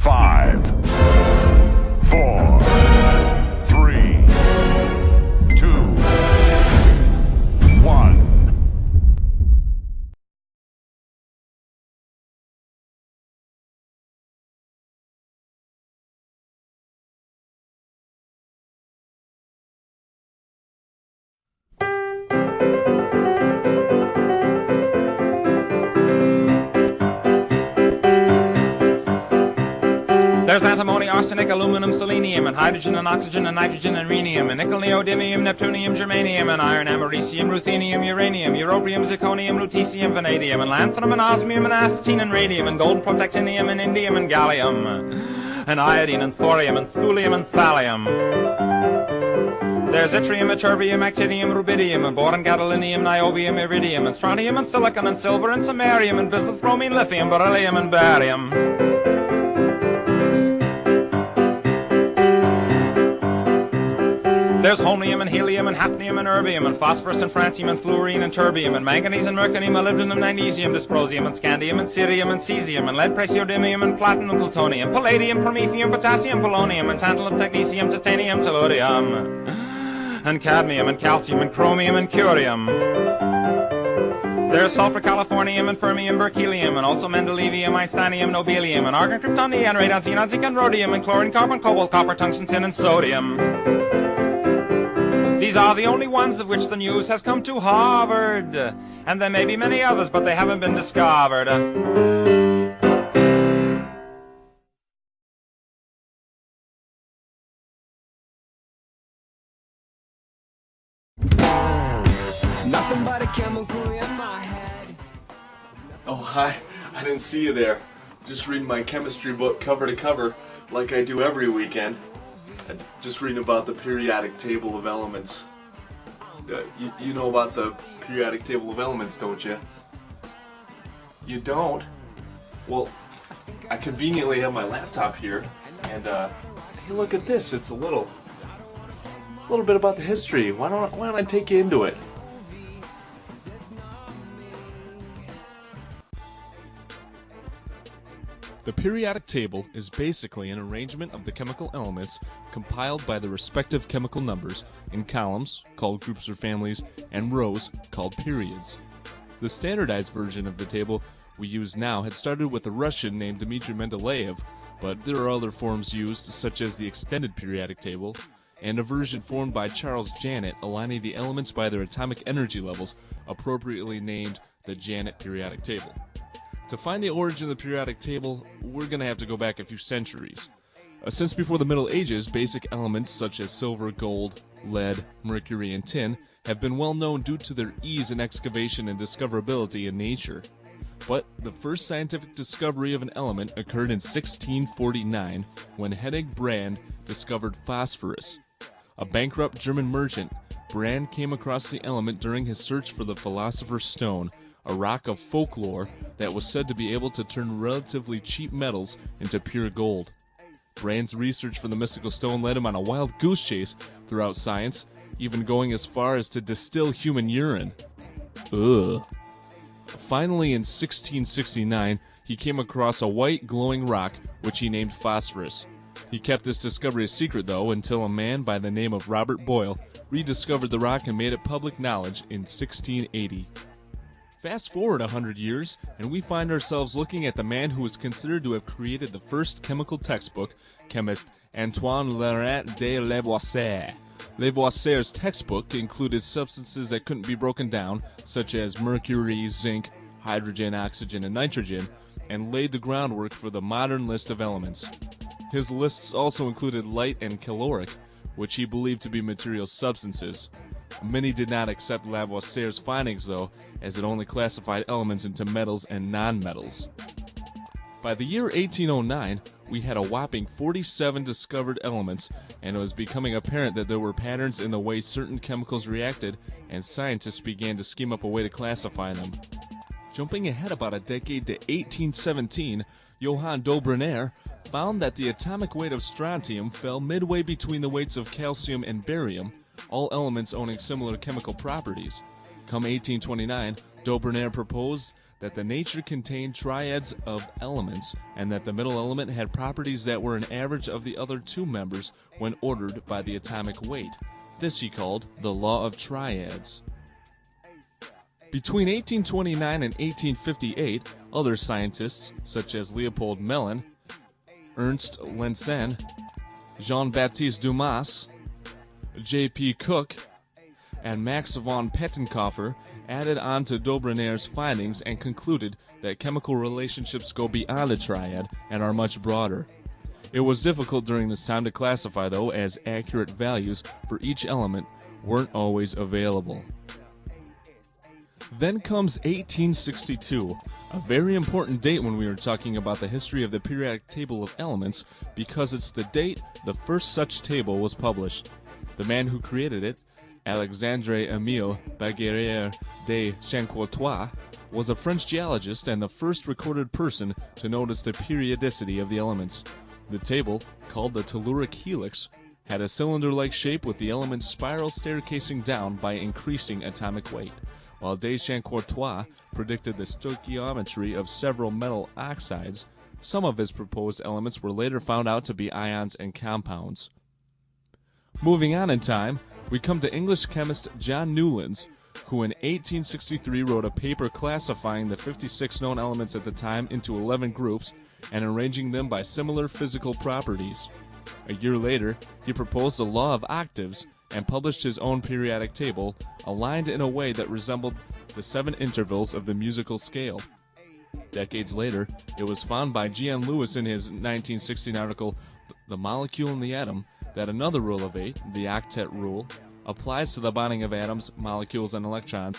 5, 4, 3, 2, 1. There's antimony, arsenic, aluminum, selenium, and hydrogen and oxygen and nitrogen and rhenium, and nickel, neodymium, neptunium, germanium, and iron, americium, ruthenium, uranium, europium, zirconium, lutetium, vanadium, and lanthanum, and osmium, and astatine, and radium, and gold, protactinium, and indium, and gallium, and iodine, and thorium, and thulium, and thallium. There's yttrium, ytterbium, actinium, rubidium, and boron, gadolinium, niobium, iridium, and strontium, and silicon, and silver, and samarium, and bismuth, bromine, lithium, beryllium, and barium. There's holmium and helium and hafnium and erbium and phosphorus and francium and fluorine and terbium and manganese and mercury, molybdenum, magnesium, dysprosium and scandium and cerium and cesium and lead, praseodymium and platinum, plutonium, palladium, promethium, potassium, polonium and tantalum, technetium, titanium, tellurium and cadmium and calcium and chromium and curium. There's sulfur, californium, and fermium, berkelium, and also mendelevium, einsteinium, nobelium, and argon, krypton, neon, radon, xenon, zinc, and rhodium, and chlorine, carbon, cobalt, copper, tungsten, tin, and sodium. These are the only ones of which the news has come to Harvard, and there may be many others, but they haven't been discovered. Nothing but a chemical in my head. Oh, hi. I didn't see you there. Just reading my chemistry book cover to cover, like I do every weekend. Just reading about the periodic table of elements. You know about the periodic table of elements, don't you? You don't? Well, I conveniently have my laptop here, and hey, look at this. It's a little bit about the history. Why don't I take you into it? The periodic table is basically an arrangement of the chemical elements compiled by the respective chemical numbers in columns, called groups or families, and rows, called periods. The standardized version of the table we use now had started with a Russian named Dmitry Mendeleev, but there are other forms used, such as the extended periodic table, and a version formed by Charles Janet aligning the elements by their atomic energy levels, appropriately named the Janet periodic table. To find the origin of the periodic table, we're going to have to go back a few centuries. Since before the Middle Ages, basic elements such as silver, gold, lead, mercury, and tin have been well known due to their ease in excavation and discoverability in nature. But the first scientific discovery of an element occurred in 1649 when Hennig Brand discovered phosphorus. A bankrupt German merchant, Brand came across the element during his search for the Philosopher's Stone, a rock of folklore that was said to be able to turn relatively cheap metals into pure gold. Brand's research for the mystical stone led him on a wild goose chase throughout science, even going as far as to distill human urine. Ugh. Finally, in 1669, he came across a white glowing rock, which he named phosphorus. He kept this discovery a secret, though, until a man by the name of Robert Boyle rediscovered the rock and made it public knowledge in 1680. Fast forward 100 years, and we find ourselves looking at the man who is considered to have created the first chemical textbook, chemist Antoine Laurent de Lavoisier. Lavoisier's textbook included substances that couldn't be broken down, such as mercury, zinc, hydrogen, oxygen, and nitrogen, and laid the groundwork for the modern list of elements. His lists also included light and caloric, which he believed to be material substances. Many did not accept Lavoisier's findings, though, as it only classified elements into metals and nonmetals. By the year 1809, we had a whopping 47 discovered elements, and it was becoming apparent that there were patterns in the way certain chemicals reacted, and scientists began to scheme up a way to classify them. Jumping ahead about a decade to 1817, Johann Dobryner found that the atomic weight of strontium fell midway between the weights of calcium and barium, all elements owning similar chemical properties. Come 1829, Dobryner proposed that the nature contained triads of elements, and that the middle element had properties that were an average of the other two members when ordered by the atomic weight. This he called the law of triads. Between 1829 and 1858, other scientists, such as Leopold Mellin, Ernst Lensen, Jean-Baptiste Dumas, J.P. Cook, and Max von Pettenkofer, added on to Dobrunner's findings and concluded that chemical relationships go beyond a triad and are much broader. It was difficult during this time to classify, though, as accurate values for each element weren't always available. Then comes 1862, a very important date when we are talking about the history of the periodic table of elements, because it's the date the first such table was published. The man who created it, Alexandre Émile Baguerre de Chancourtois, was a French geologist and the first recorded person to notice the periodicity of the elements. The table, called the telluric helix, had a cylinder-like shape with the elements spiral staircasing down by increasing atomic weight. While de Chancourtois predicted the stoichiometry of several metal oxides, some of his proposed elements were later found out to be ions and compounds. Moving on in time, we come to English chemist John Newlands, who in 1863 wrote a paper classifying the 56 known elements at the time into 11 groups and arranging them by similar physical properties. A year later, he proposed the law of octaves and published his own periodic table, aligned in a way that resembled the 7 intervals of the musical scale. Decades later, it was found by G.N. Lewis in his 1916 article, The Molecule and the Atom, that another rule of 8, the octet rule, applies to the bonding of atoms, molecules, and electrons